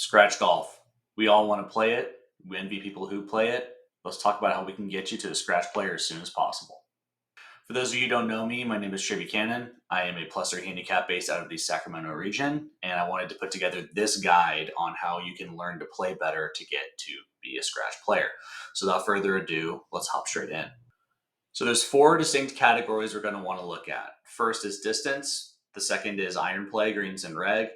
Scratch golf. We all want to play it. We envy people who play it. Let's talk about how we can get you to a scratch player as soon as possible. For those of you who don't know me, my name is Trey Buchanan. I am a plus 3 handicap based out of the Sacramento region, and I wanted to put together this guide on how you can learn to play better to get to be a scratch player. So without further ado, let's hop straight in. So there's 4 distinct categories we're going to want to look at. First is distance. The second is iron play, greens and reg.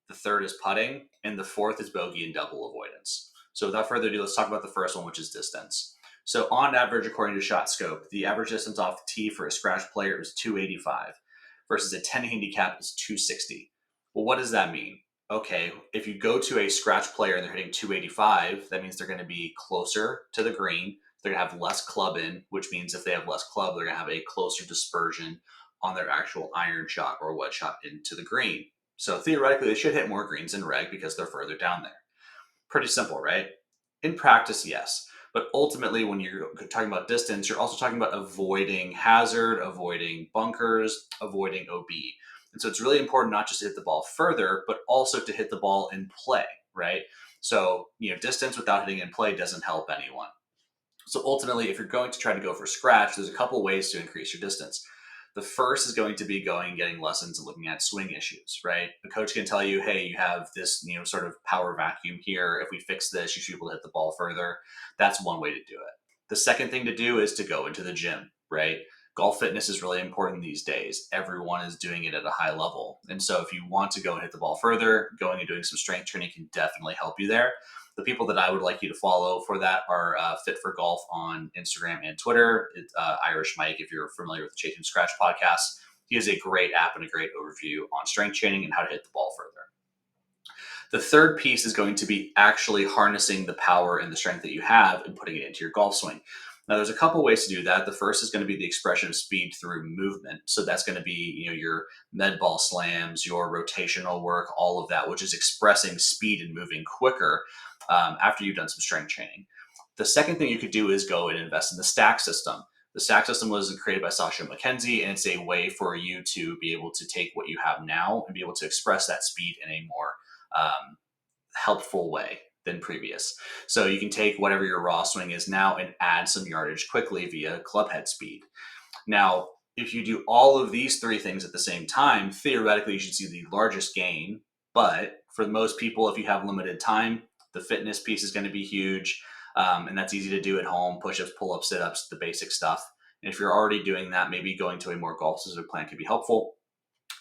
The third is putting, and the fourth is bogey and double avoidance. So without further ado, let's talk about the first one, which is distance. So on average, according to Shot Scope, the average distance off the tee for a scratch player is 285 versus a 10 handicap is 260. Well, what does that mean? Okay, if you go to a scratch player and they're hitting 285, that means they're going to be closer to the green. They're going to have less club in, which means if they have less club, they're going to have a closer dispersion on their actual iron shot or wedge shot into the green. So theoretically, they should hit more greens and reg because they're further down there. Pretty simple, right? In practice, yes. But ultimately, when you're talking about distance, you're also talking about avoiding hazard, avoiding bunkers, avoiding OB. And so it's really important not just to hit the ball further, but also to hit the ball in play, right? So, distance without hitting in play doesn't help anyone. So ultimately, if you're going to try to go for scratch, there's a couple ways to increase your distance. The first is going to be going and getting lessons and looking at swing issues, right? The coach can tell you, hey, you have this, sort of power vacuum here. If we fix this, you should be able to hit the ball further. That's one way to do it. The second thing to do is to go into the gym, right? Golf fitness is really important these days. Everyone is doing it at a high level. And so if you want to go and hit the ball further, going and doing some strength training can definitely help you there. The people that I would like you to follow for that are Fit for Golf on Instagram and Twitter. Irish Mike, if you're familiar with the Chasing Scratch podcast, he has a great app and a great overview on strength training and how to hit the ball further. The third piece is going to be actually harnessing the power and the strength that you have and putting it into your golf swing. Now, there's a couple ways to do that. The first is going to be the expression of speed through movement. So that's going to be, your med ball slams, your rotational work, all of that, which is expressing speed and moving quicker after you've done some strength training. The second thing you could do is go and invest in the stack system. The stack system was created by Sasha McKenzie, and it's a way for you to be able to take what you have now and be able to express that speed in a more helpful way than previous. So you can take whatever your raw swing is now and add some yardage quickly via club head speed. Now, if you do all of these 3 things at the same time, theoretically you should see the largest gain. But for most people, if you have limited time, the fitness piece is going to be huge. And that's easy to do at home: push-ups, pull-ups, sit-ups, the basic stuff. And if you're already doing that, maybe going to a more golf-specific plan could be helpful.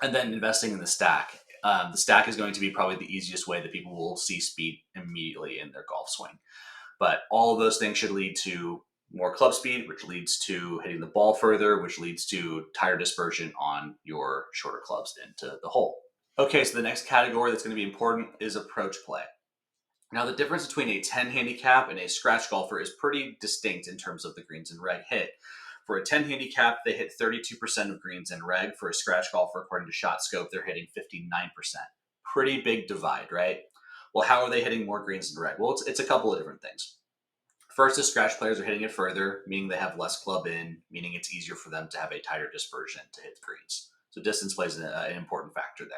And then investing in the stack. The stack is going to be probably the easiest way that people will see speed immediately in their golf swing. But all of those things should lead to more club speed, which leads to hitting the ball further, which leads to tire dispersion on your shorter clubs into the hole. Okay, so the next category that's going to be important is approach play. Now, the difference between a 10 handicap and a scratch golfer is pretty distinct in terms of the greens and reg hit. For a 10 handicap, they hit 32% of greens and reg. For a scratch golfer, according to Shot Scope, they're hitting 59%. Pretty big divide, right? Well, how are they hitting more greens and reg? Well, it's a couple of different things. First, the scratch players are hitting it further, meaning they have less club in, meaning it's easier for them to have a tighter dispersion to hit the greens. So distance plays an important factor there.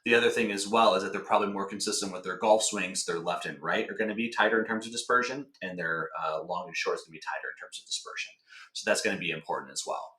The other thing as well is that they're probably more consistent with their golf swings. Their left and right are going to be tighter in terms of dispersion, and their long and short is going to be tighter in terms of dispersion. So that's going to be important as well.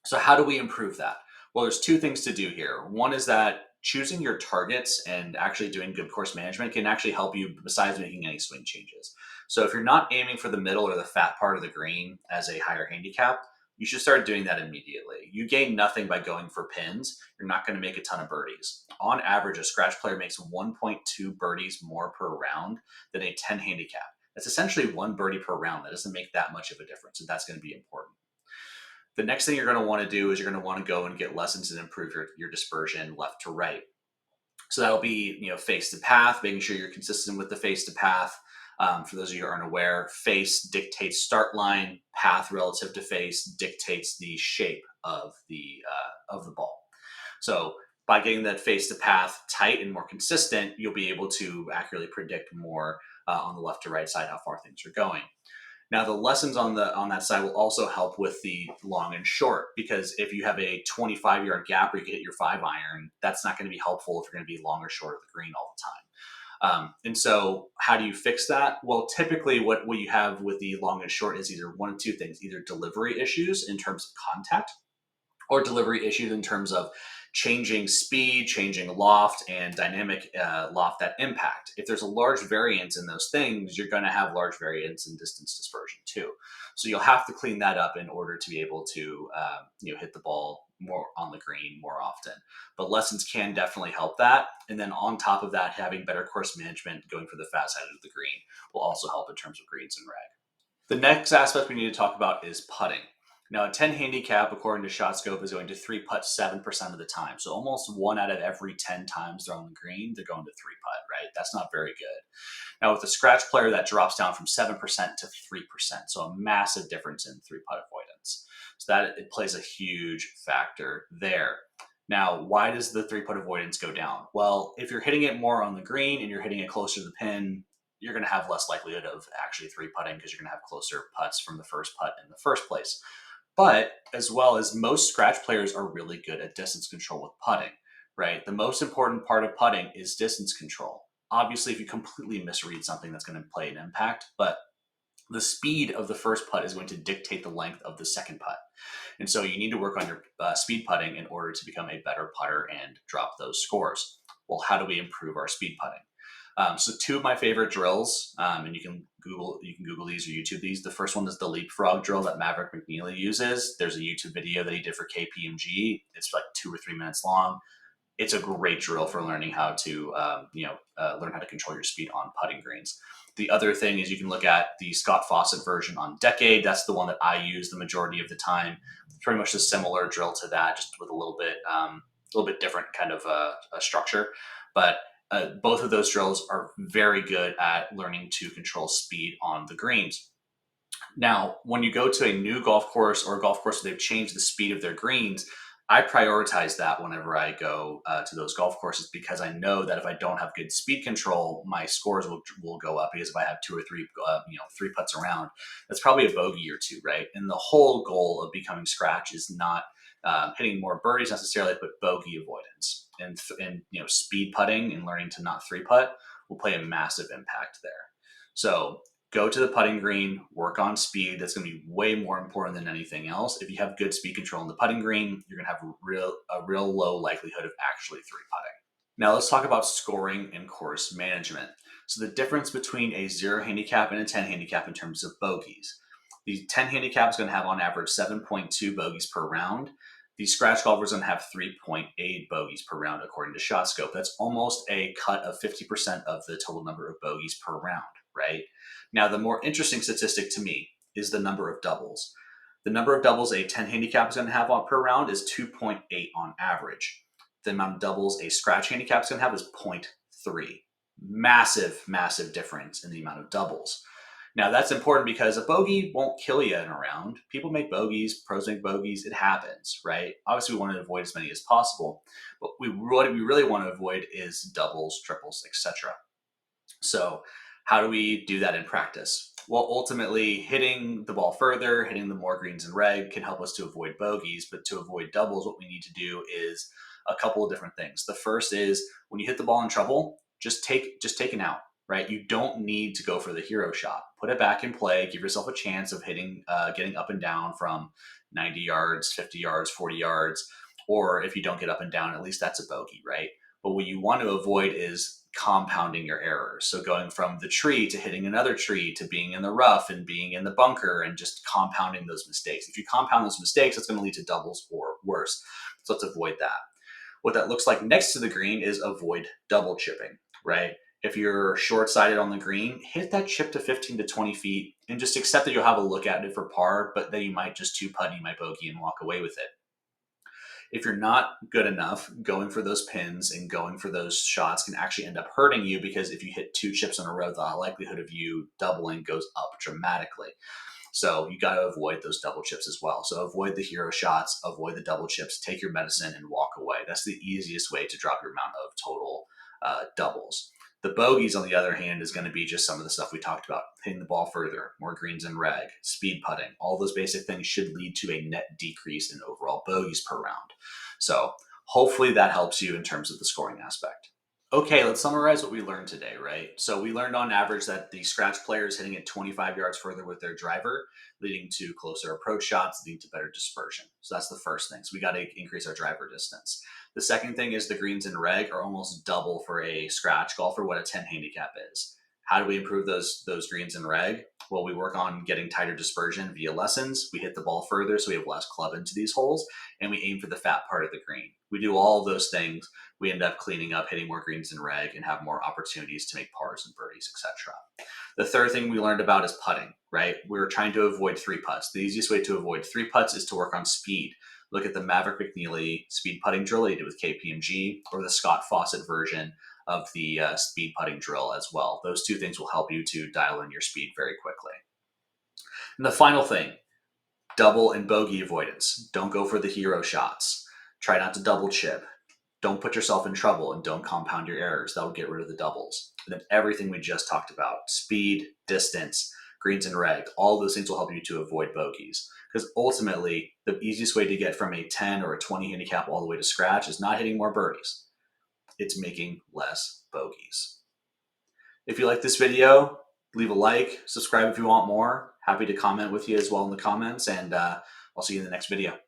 So how do we improve that? Well, there's 2 things to do here. One is that choosing your targets and actually doing good course management can actually help you besides making any swing changes. So if you're not aiming for the middle or the fat part of the green as a higher handicap, you should start doing that immediately. You gain nothing by going for pins. You're not going to make a ton of birdies. On average, a scratch player makes 1.2 birdies more per round than a 10 handicap. That's essentially 1 birdie per round. That doesn't make that much of a difference, and that's going to be important. The next thing you're going to want to do is you're going to want to go and get lessons and improve your dispersion left to right. So that'll be, face to path, making sure you're consistent with the face to path. For those of you who aren't aware, face dictates start line, path relative to face dictates the shape of the ball. So by getting that face to path tight and more consistent, you'll be able to accurately predict more on the left to right side how far things are going. Now, the lessons on that side will also help with the long and short, because if you have a 25-yard gap where you can hit your 5-iron, that's not going to be helpful if you're going to be long or short of the green all the time. And so how do you fix that? Well, typically what you have with the long and short is either one of two things, either delivery issues in terms of contact, or delivery issues in terms of changing speed, changing loft, and dynamic loft that impact. If there's a large variance in those things, you're going to have large variance in distance dispersion too. So you'll have to clean that up in order to be able to hit the ball more on the green more often. But lessons can definitely help that. And then on top of that, having better course management, going for the fast side of the green will also help in terms of greens and reg. The next aspect we need to talk about is putting. Now, a 10 handicap, according to ShotScope, is going to three putt 7% of the time. So almost 1 out of every 10 times they're on the green, they're going to three putt, right? That's not very good. Now, with a scratch player, that drops down from 7% to 3%. So a massive difference in three putt avoidance. So that it plays a huge factor there. Now, why does the three putt avoidance go down? Well, if you're hitting it more on the green and you're hitting it closer to the pin, you're going to have less likelihood of actually three putting because you're going to have closer putts from the first putt in the first place. But as well as most scratch players are really good at distance control with putting, right? The most important part of putting is distance control. Obviously, if you completely misread something, that's going to play an impact, but the speed of the first putt is going to dictate the length of the second putt. And so you need to work on your speed putting in order to become a better putter and drop those scores. Well, how do we improve our speed putting? So two of my favorite drills, and you can Google these or YouTube these. The first one is the leapfrog drill that Maverick McNeely uses. There's a YouTube video that he did for KPMG. It's like 2 or 3 minutes long. It's a great drill for learning how to learn how to control your speed on putting greens. The other thing is you can look at the Scott Fawcett version on Decade. That's the one that I use the majority of the time. It's pretty much a similar drill to that, just with a little bit different kind of a structure. But both of those drills are very good at learning to control speed on the greens. Now, when you go to a new golf course or a golf course where they've changed the speed of their greens, I prioritize that whenever I go to those golf courses because I know that if I don't have good speed control, my scores will go up because if I have 2 or 3 three putts around, that's probably a bogey or two, right? And the whole goal of becoming scratch is not hitting more birdies necessarily, but bogey avoidance and speed putting and learning to not three putt will play a massive impact there. So go to the putting green, work on speed. That's going to be way more important than anything else. If you have good speed control in the putting green, you're going to have a real low likelihood of actually three putting. Now let's talk about scoring and course management. So the difference between a 0 handicap and a 10 handicap in terms of bogeys. The 10 handicap is going to have on average 7.2 bogeys per round. The scratch golfer is going to have 3.8 bogeys per round according to ShotScope. That's almost a cut of 50% of the total number of bogeys per round, right? Now, the more interesting statistic to me is the number of doubles. The number of doubles a 10 handicap is going to have per round is 2.8 on average. The amount of doubles a scratch handicap is going to have is 0.3. Massive, massive difference in the amount of doubles. Now, that's important because a bogey won't kill you in a round. People make bogeys, pros make bogeys. It happens, right? Obviously, we want to avoid as many as possible, but what we really want to avoid is doubles, triples, etc. So how do we do that in practice? Well, ultimately, hitting the ball further, hitting the more greens and reg can help us to avoid bogeys, but to avoid doubles, what we need to do is a couple of different things. The first is when you hit the ball in trouble, just take an out, right? You don't need to go for the hero shot. Put it back in play, give yourself a chance of hitting, getting up and down from 90 yards, 50 yards, 40 yards, or if you don't get up and down, at least that's a bogey, right? But what you want to avoid is compounding your errors. So going from the tree to hitting another tree to being in the rough and being in the bunker and just compounding those mistakes. If you compound those mistakes, it's going to lead to doubles or worse. So let's avoid that. What that looks like next to the green is avoid double chipping, right? If you're short-sided on the green, hit that chip to 15 to 20 feet and just accept that you'll have a look at it for par, but then you might just two-putt and you might bogey and walk away with it. If you're not good enough, going for those pins and going for those shots can actually end up hurting you because if you hit 2 chips in a row, the likelihood of you doubling goes up dramatically. So you got to avoid those double chips as well. So avoid the hero shots, avoid the double chips, take your medicine and walk away. That's the easiest way to drop your amount of total doubles. The bogeys, on the other hand, is going to be just some of the stuff we talked about. Hitting the ball further, more greens and reg, speed putting. All those basic things should lead to a net decrease in overall bogeys per round. So hopefully that helps you in terms of the scoring aspect. Okay, let's summarize what we learned today, right? So we learned on average that the scratch player is hitting it 25 yards further with their driver, leading to closer approach shots, leading to better dispersion. So that's the first thing. So we got to increase our driver distance. The second thing is the greens and reg are almost double for a scratch golfer what a 10 handicap is. How do we improve those greens and reg? Well, we work on getting tighter dispersion via lessons. We hit the ball further so we have less club into these holes, and we aim for the fat part of the green. We do all of those things, we end up cleaning up, hitting more greens and reg, and have more opportunities to make pars and birdies, etc. The third thing we learned about is putting, right? We're trying to avoid three putts. The easiest way to avoid three putts is to work on speed. Look at the Maverick McNeely speed putting drill he did with KPMG, or the Scott Fawcett version of the speed putting drill as well. Those two things will help you to dial in your speed very quickly. And the final thing, double and bogey avoidance. Don't go for the hero shots. Try not to double chip. Don't put yourself in trouble, and don't compound your errors. That will get rid of the doubles. And then everything we just talked about, speed, distance, greens and reg, all those things will help you to avoid bogeys. Because ultimately, the easiest way to get from a 10 or a 20 handicap all the way to scratch is not hitting more birdies. It's making less bogeys. If you like this video, leave a like, subscribe if you want more. Happy to comment with you as well in the comments, and I'll see you in the next video.